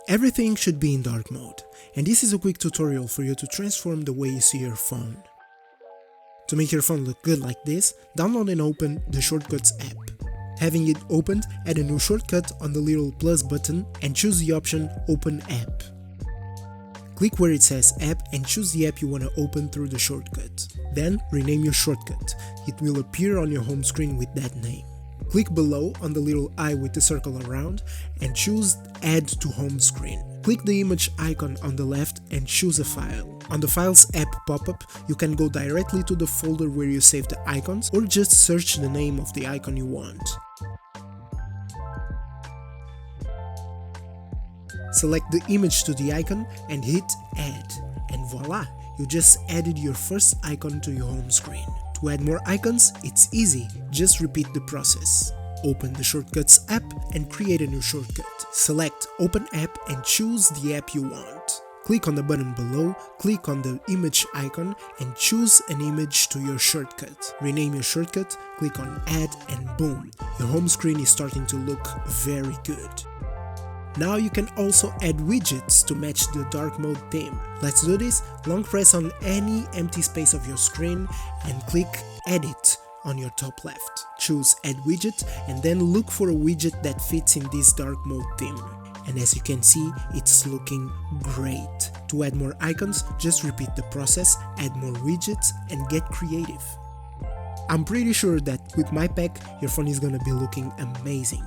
Everything should be in dark mode, and this is a quick tutorial for you to transform the way you see your phone. To make your phone look good like this, download and open the Shortcuts app. Having it opened, add a new shortcut on the little plus button and choose the option Open App. Click where it says App and choose the app you want to open through the shortcut. Then rename your shortcut. It will appear on your home screen with that name. Click below on the little eye with the circle around and choose Add to Home Screen. Click the image icon on the left and choose a file. On the Files app pop-up, you can go directly to the folder where you save the icons or just search the name of the icon you want. Select the image to the icon and hit Add, and voila, you just added your first icon to your home screen. To add more icons, it's easy, just repeat the process. Open the Shortcuts app and create a new shortcut. Select Open App and choose the app you want. Click on the button below, click on the image icon and choose an image to your shortcut. Rename your shortcut, click on Add and boom, your home screen is starting to look very good. Now you can also add widgets to match the dark mode theme. Let's do this. Long press on any empty space of your screen and click Edit on your top left. Choose Add Widget and then look for a widget that fits in this dark mode theme. And as you can see, it's looking great. To add more icons, just repeat the process, add more widgets and get creative. I'm pretty sure that with my pack, your phone is gonna be looking amazing.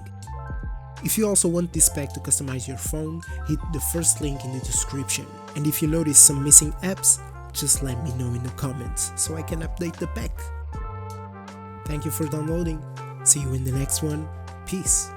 If you also want this pack to customize your phone, hit the first link in the description. And if you notice some missing apps, just let me know in the comments so I can update the pack. Thank you for downloading. See you in the next one. Peace.